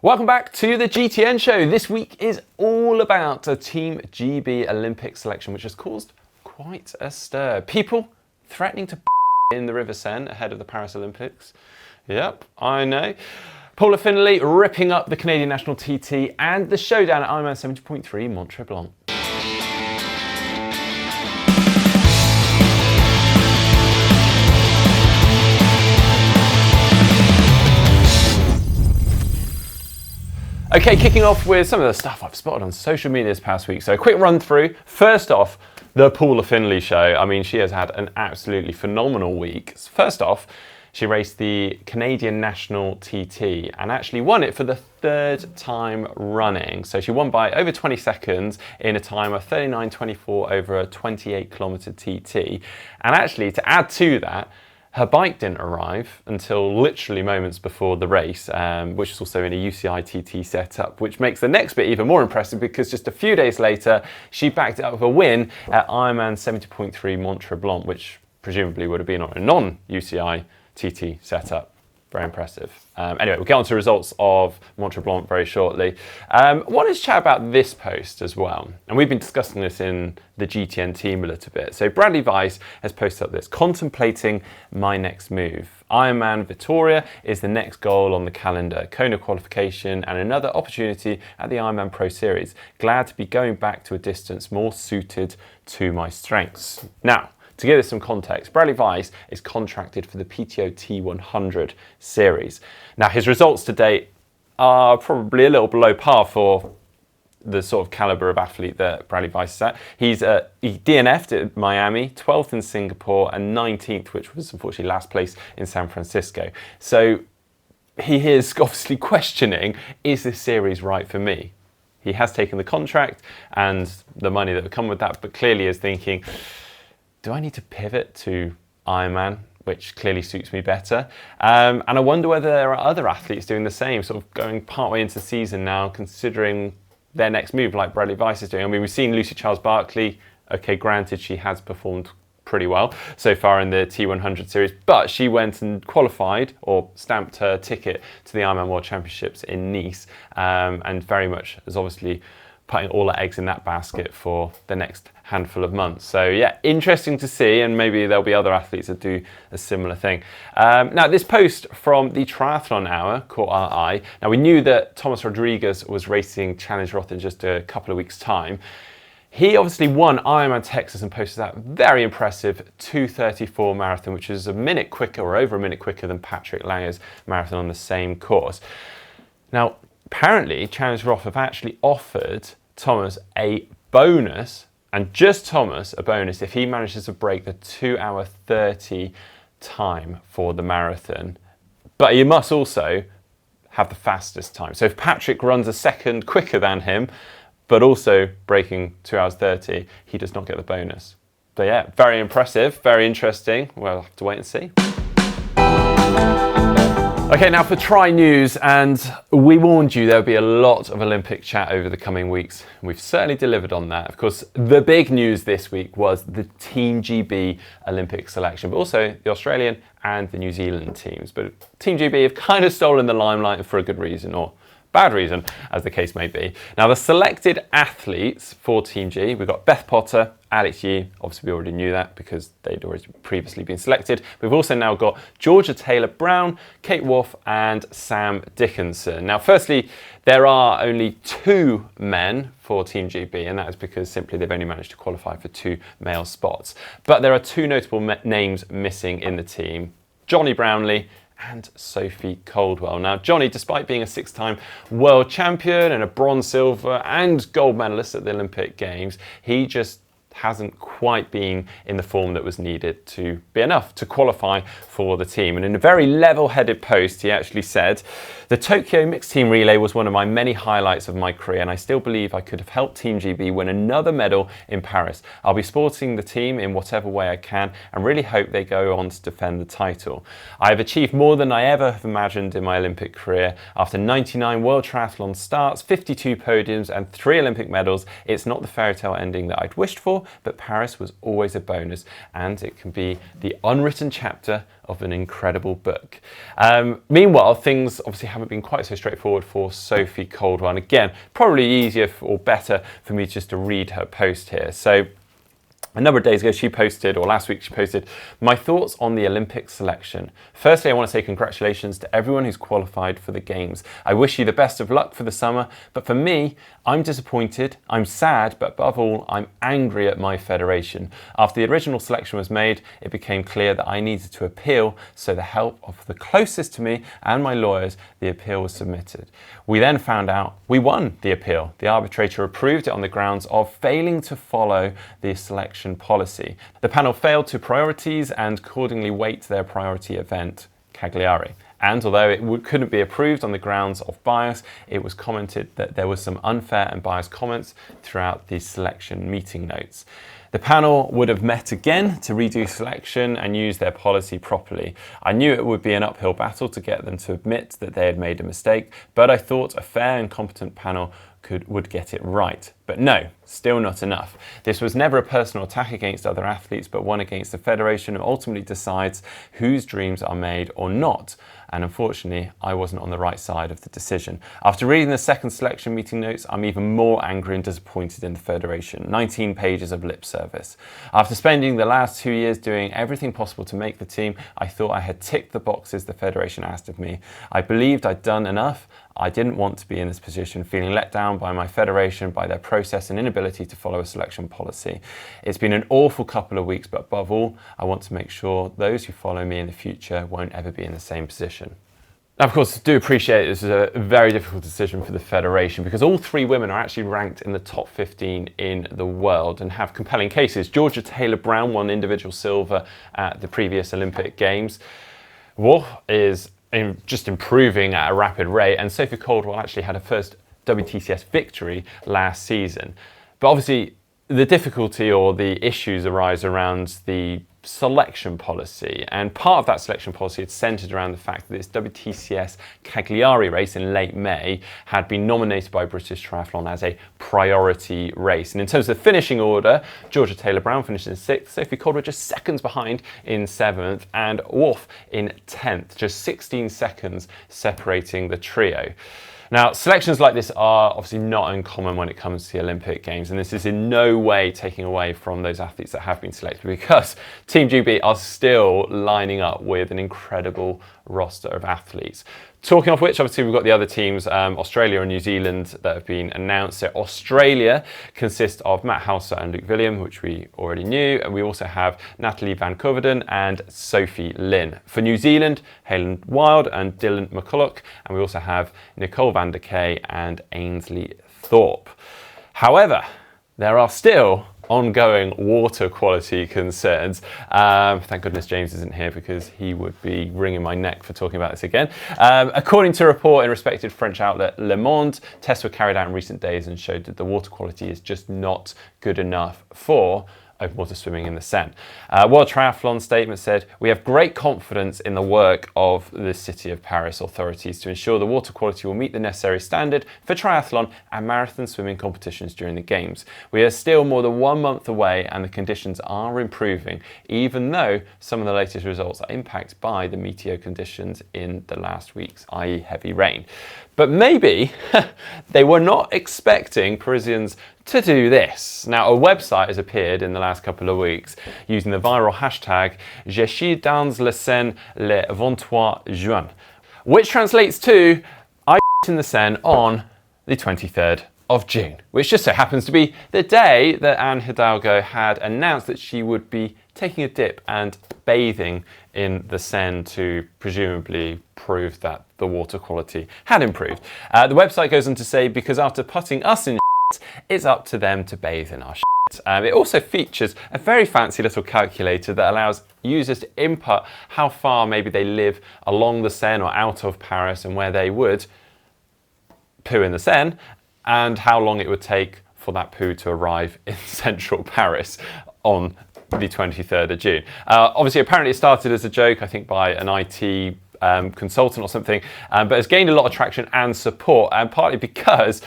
Welcome back to the GTN Show. This week is all about a Team GB Olympic selection, which has caused quite a stir. People threatening to in the River Seine ahead of the Paris Olympics. Yep, I know. Paula Findlay ripping up the Canadian national TT, and the showdown at Ironman 70.3 Mont-Tremblant. Okay, kicking off with some of the stuff I've spotted on social media this past week. So a quick run through. First off, the Paula Findlay show. I mean, she has had an absolutely phenomenal week. First off, she raced the Canadian national TT and actually won it for the third time running. So she won by over 20 seconds in a time of 39.24 over a 28-kilometer TT. And actually, to add to that, her bike didn't arrive until literally moments before the race, which is also in a UCI TT setup, which makes the next bit even more impressive because just a few days later, she backed it up with a win at Ironman 70.3 Mont-Tremblant, which presumably would have been on a non-UCI TT setup. Very impressive. Anyway, we'll get on to results of Mont-Tremblant very shortly. I wanted to chat about this post as well. And we've been discussing this in the GTN team a little bit. So Bradley Weiss has posted up this, contemplating my next move. Ironman Victoria is the next goal on the calendar. Kona qualification and another opportunity at the Ironman Pro Series. Glad to be going back to a distance more suited to my strengths. Now, to give this some context, Bradley Weiss is contracted for the PTO T100 series. Now, his results to date are probably a little below par for the sort of caliber of athlete that Bradley Weiss is at. He DNF'd at Miami, 12th in Singapore, and 19th, which was unfortunately last place in San Francisco. So he is obviously questioning, is this series right for me? He has taken the contract and the money that would come with that, but clearly is thinking, do I need to pivot to Ironman, which clearly suits me better? And I wonder whether there are other athletes doing the same, sort of going partway into the season now, considering their next move like Bradley Weiss is doing. I mean, we've seen Lucy Charles-Barkley. Okay, granted, she has performed pretty well so far in the T100 series, but she went and qualified or stamped her ticket to the Ironman World Championships in Nice, and very much is obviously putting all her eggs in that basket for the next handful of months. So yeah, interesting to see, and maybe there'll be other athletes that do a similar thing. Now, this post from the Triathlon Hour caught our eye. Now, we knew that Thomas Rodriguez was racing Challenge Roth in just a couple of weeks' time. He obviously won Ironman Texas and posted that very impressive 2:34 marathon, which is a minute quicker or over a minute quicker than Patrick Lange's marathon on the same course. Now, apparently, Challenge Roth have actually offered Thomas a bonus, and just Thomas a bonus, if he manages to break the 2:30 time for the marathon. But he must also have the fastest time. So if Patrick runs a second quicker than him, but also breaking 2:30, he does not get the bonus. So yeah, very impressive, very interesting. We'll have to wait and see. Okay, now for Tri News, and we warned you there would be a lot of Olympic chat over the coming weeks. We've certainly delivered on that. Of course, the big news this week was the Team GB Olympic selection, but also the Australian and the New Zealand teams. But Team GB have kind of stolen the limelight for a good reason, or bad reason, as the case may be. Now, the selected athletes for Team G, we've got Beth Potter, Alex Yee, obviously we already knew that because they'd already previously been selected. We've also now got Georgia Taylor-Brown, Kate Wolf, and Sam Dickinson. Now, firstly, there are only 2 men for Team GB, and that is because simply they've only managed to qualify for 2 male spots. But there are 2 notable names missing in the team, Johnny Brownlee and Sophie Caldwell. Now, Johnny, despite being a 6-time world champion and a bronze, silver and gold medalist at the Olympic Games, he just hasn't quite been in the form that was needed to be enough to qualify for the team. And in a very level-headed post, he actually said, "The Tokyo Mixed Team Relay was one of my many highlights of my career, and I still believe I could have helped Team GB win another medal in Paris. I'll be supporting the team in whatever way I can and really hope they go on to defend the title. I have achieved more than I ever have imagined in my Olympic career. After 99 World Triathlon starts, 52 podiums and 3 Olympic medals, it's not the fairy tale ending that I'd wished for, but Paris was always a bonus, and it can be the unwritten chapter of an incredible book. Meanwhile, things obviously haven't been quite so straightforward for Sophie Caldwell. And again, probably easier or better for me just to read her post here. So a number of days ago, she posted, or last week she posted, my thoughts on the Olympic selection. Firstly, I want to say congratulations to everyone who's qualified for the Games. I wish you the best of luck for the summer, but for me, I'm disappointed, I'm sad, but above all, I'm angry at my federation. After the original selection was made, it became clear that I needed to appeal, so the help of the closest to me and my lawyers, the appeal was submitted. We then found out we won the appeal. The arbitrator approved it on the grounds of failing to follow the selection policy. The panel failed to priorities and accordingly weight their priority event, Cagliari. And although it couldn't be approved on the grounds of bias, it was commented that there was some unfair and biased comments throughout the selection meeting notes. The panel would have met again to redo selection and use their policy properly. I knew it would be an uphill battle to get them to admit that they had made a mistake, but I thought a fair and competent panel would get it right. But no, still not enough. This was never a personal attack against other athletes, but one against the federation who ultimately decides whose dreams are made or not. And unfortunately, I wasn't on the right side of the decision. After reading the second selection meeting notes, I'm even more angry and disappointed in the federation. 19 pages of lip service. After spending the last 2 years doing everything possible to make the team, I thought I had ticked the boxes the federation asked of me. I believed I'd done enough. I didn't want to be in this position, feeling let down by my federation, by their process and inability to follow a selection policy. It's been an awful couple of weeks, but above all, I want to make sure those who follow me in the future won't ever be in the same position. Now, of course, I do appreciate this is a very difficult decision for the federation because all three women are actually ranked in the top 15 in the world and have compelling cases. Georgia Taylor-Brown won individual silver at the previous Olympic Games. Wolf is just improving at a rapid rate, and Sophie Caldwell actually had her first WTCS victory last season. But obviously the difficulty or the issues arise around the selection policy, and part of that selection policy had centered around the fact that this WTCS Cagliari race in late May had been nominated by British Triathlon as a priority race. And in terms of the finishing order, Georgia Taylor-Brown finished in 6th, Sophie Caldwell just seconds behind in 7th, and Wolf in 10th, just 16 seconds separating the trio. Now, selections like this are obviously not uncommon when it comes to the Olympic Games, and this is in no way taking away from those athletes that have been selected, because Team GB are still lining up with an incredible roster of athletes. Talking of which, obviously we've got the other teams, Australia and New Zealand, that have been announced. So Australia consists of Matt Halser and Luke William, which we already knew, and we also have Natalie Van Coverdon and Sophie Lynn. For New Zealand, Helen Wild and Dylan McCulloch, and we also have Nicole van der Kay and Ainsley Thorpe. However, there are still ongoing water quality concerns. Thank goodness James isn't here, because he would be wringing my neck for talking about this again. According to a report in respected French outlet Le Monde, tests were carried out in recent days and showed that the water quality is just not good enough for open water swimming in the Seine. World Triathlon statement said, "We have great confidence in the work of the City of Paris authorities to ensure the water quality will meet the necessary standard for triathlon and marathon swimming competitions during the Games. We are still more than 1 month away and the conditions are improving, even though some of the latest results are impacted by the meteor conditions in the last weeks, i.e. heavy rain." But maybe they were not expecting Parisians to do this. Now, a website has appeared in the last couple of weeks using the viral hashtag Je chie dans la Seine le 23 juin, which translates to I in the Seine on the 23rd of June, which just so happens to be the day that Anne Hidalgo had announced that she would be taking a dip and bathing in the Seine to presumably prove that the water quality had improved. The website goes on to say, because after putting us in shit, it's up to them to bathe in our shit. It also features a very fancy little calculator that allows users to input how far maybe they live along the Seine or out of Paris and where they would poo in the Seine, and how long it would take for that poo to arrive in central Paris on the 23rd of June. Obviously, apparently it started as a joke, I think by an IT consultant or something, but has gained a lot of traction and support, and partly because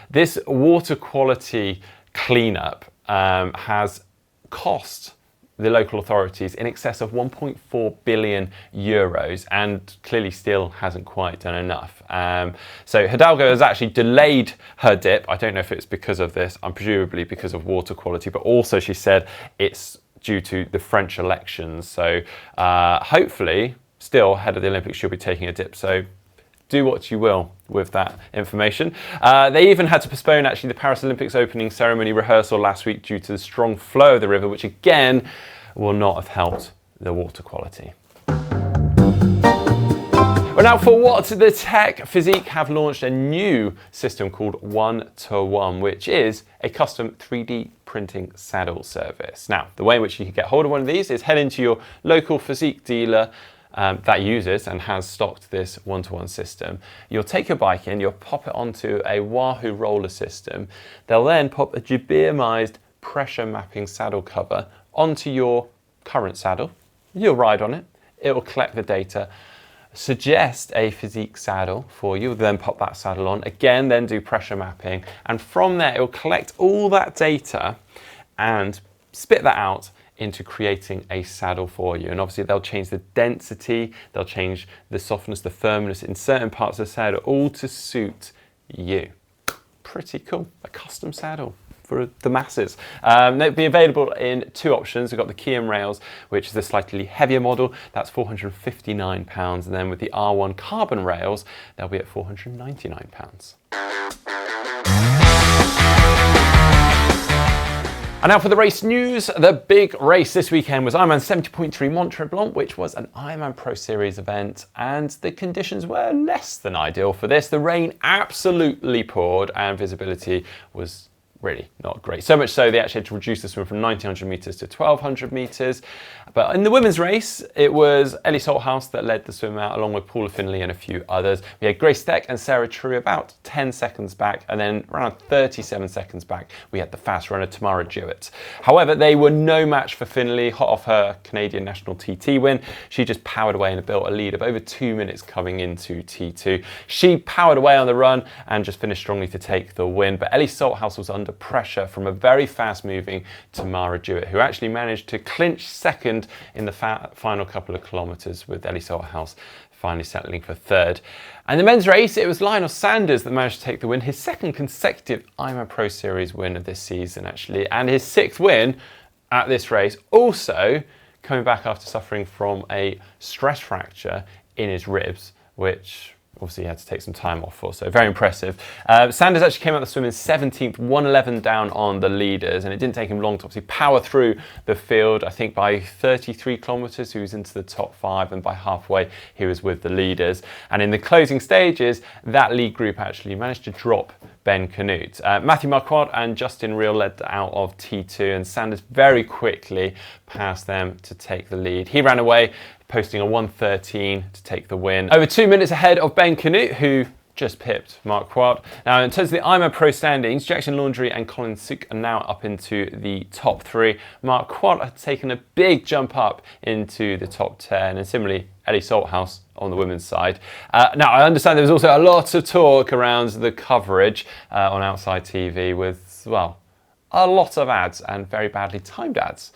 this water quality cleanup has cost the local authorities in excess of 1.4 billion euros, and clearly still hasn't quite done enough. So Hidalgo has actually delayed her dip. I don't know if it's because of this, I'm presumably because of water quality, but also she said it's due to the French elections. So hopefully, still ahead of the Olympics, she'll be taking a dip. So do what you will with that information. They even had to postpone actually the Paris Olympics opening ceremony rehearsal last week due to the strong flow of the river, which again will not have helped the water quality. Well, now for what the tech, Fizik have launched a new system called 1-to-1, which is a custom 3D printing saddle service. Now, the way in which you can get hold of one of these is head into your local Fizik dealer that uses and has stocked this 1-to-1 system. You'll take your bike in, you'll pop it onto a Wahoo roller system. They'll then pop a Jibirmized pressure mapping saddle cover onto your current saddle. You'll ride on it, it will collect the data, suggest a Fizik saddle for you, then pop that saddle on, again then do pressure mapping, and from there it will collect all that data and spit that out into creating a saddle for you. And obviously they'll change the density, they'll change the softness, the firmness in certain parts of the saddle, all to suit you. Pretty cool, a custom saddle for the masses. They'll be available in two options. We've got the Key & Rails, which is the slightly heavier model, that's £459, and then with the R1 carbon rails, they'll be at £499. And now for the race news. The big race this weekend was Ironman 70.3 Mont-Tremblant, which was an Ironman Pro Series event, and the conditions were less than ideal for this. The rain absolutely poured and visibility was really not great. So much so they actually had to reduce the swim from 1900 metres to 1200 metres. But in the women's race, it was Ellie Salthouse that led the swim out, along with Paula Finley and a few others. We had Grace Steck and Sarah True about 10 seconds back, and then around 37 seconds back, we had the fast runner Tamara Jewett. However, they were no match for Finley, hot off her Canadian national TT win. She just powered away and built a lead of over 2 minutes coming into T2. She powered away on the run and just finished strongly to take the win. But Ellie Salthouse was under pressure from a very fast-moving Tamara Jewett, who actually managed to clinch second in the final couple of kilometres, with Ellie Salthouse finally settling for third. And the men's race, it was Lionel Sanders that managed to take the win, his second consecutive Ironman Pro Series win of this season, actually, and his sixth win at this race, also coming back after suffering from a stress fracture in his ribs, which obviously he had to take some time off for, so very impressive. Sanders actually came out the swim in 17th, 1:11 down on the leaders, and it didn't take him long to obviously power through the field. I think by 33 kilometres he was into the top 5, and by halfway he was with the leaders. And in the closing stages, that lead group actually managed to drop Ben Canute. Matthew Marquardt and Justin Reel led out of T2, and Sanders very quickly passed them to take the lead. He ran away, posting a 1:13 to take the win. Over 2 minutes ahead of Ben Canute, who just pipped Marquardt. Now, in terms of the Ironman Pro standings, Jackson Laundrie and Colin Sook are now up into the top 3. Marquardt had taken a big jump up into the top 10, and similarly, Ellie Salthouse on the women's side. Now, I understand there was also a lot of talk around the coverage on Outside TV with, well, a lot of ads and very badly timed ads.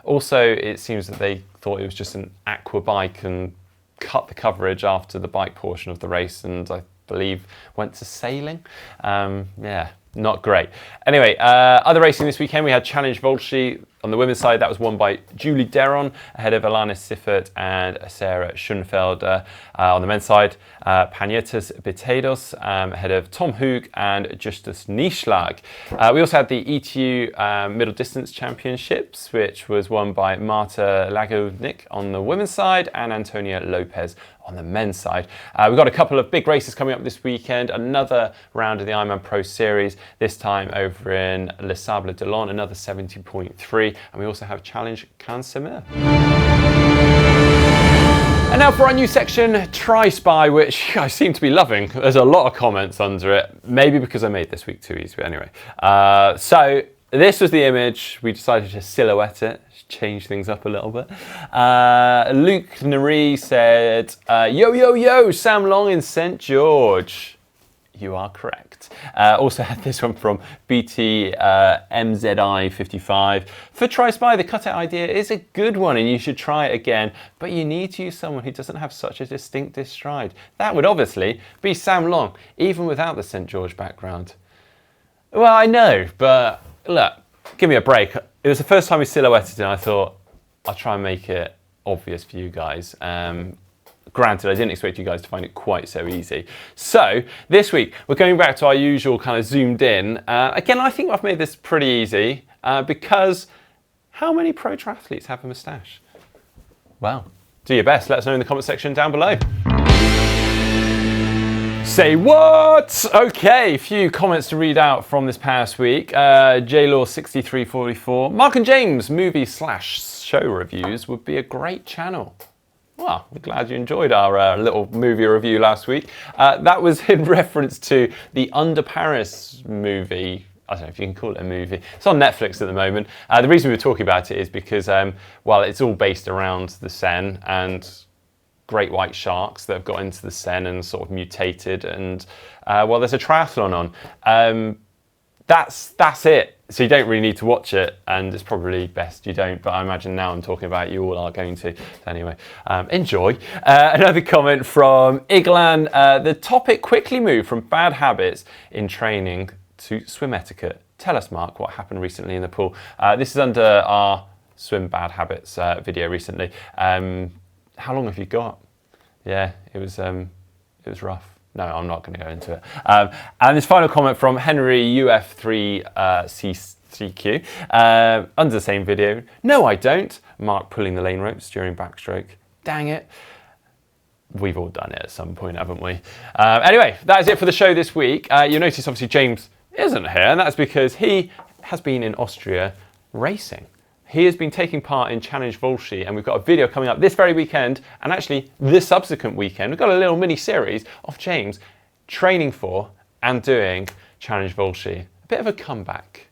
Also, it seems that they thought it was just an aqua bike and cut the coverage after the bike portion of the race, and I believe went to sailing. Yeah, not great. Anyway, other racing this weekend, we had Challenge Volsci. On the women's side, that was won by Julie Deron, ahead of Alana Siffert and Sarah Schoenfelder. On the men's side, Pagnetas Bitedos, ahead of Tom Hoog and Justus Nieschlag. We also had the ETU Middle Distance Championships, which was won by Marta Lagodnik on the women's side and Antonia Lopez on the men's side. We've got a couple of big races coming up this weekend. Another round of the Ironman Pro Series, this time over in Les Sables d'Olonne, another 70.3. And we also have Challenge Cansemer. And now for our new section, Try Spy, which I seem to be loving. There's a lot of comments under it, maybe because I made this week too easy, but anyway. So this was the image. We decided to silhouette it, change things up a little bit. Luke Nari said, yo, yo, yo, Sam Long in St. George. You are correct. Also had this one from BT MZI55. For Try Spy, the cutout idea is a good one and you should try it again, but you need to use someone who doesn't have such a distinctive stride. That would obviously be Sam Long, even without the St. George background. Well, I know, but look, give me a break. It was the first time we silhouetted it and I thought, I'll try and make it obvious for you guys. Granted, I didn't expect you guys to find it quite so easy. So this week, we're going back to our usual kind of zoomed in. Again, I think I've made this pretty easy because how many pro triathletes have a moustache? Well, do your best. Let us know in the comment section down below. Say what? Okay, few comments to read out from this past week. JLaw6344. Mark and James movie/show reviews would be a great channel. Well, we're glad you enjoyed our little movie review last week. That was in reference to the Under Paris movie. I don't know if you can call it a movie. It's on Netflix at the moment. The reason we were talking about it is because, well, it's all based around the Seine and great white sharks that have got into the Seine and sort of mutated. And, well, there's a triathlon on. That's it. So you don't really need to watch it, and it's probably best you don't, but I imagine now I'm talking about it, you all are going to. Anyway, enjoy. Another comment from Iglan. The topic quickly moved from bad habits in training to swim etiquette. Tell us, Mark, what happened recently in the pool. This is under our swim bad habits video recently. How long have you got? Yeah, it was rough. No, I'm not going to go into it. And this final comment from Henry UF3CQ under the same video. No, I don't. Mark pulling the lane ropes during backstroke. Dang it. We've all done it at some point, haven't we? Anyway, that is it for the show this week. You'll notice, obviously, James isn't here, and that's because he has been in Austria racing. He has been taking part in Challenge Volsci, and we've got a video coming up this very weekend, and actually this subsequent weekend. We've got a little mini series of James training for and doing Challenge Volsci. A bit of a comeback.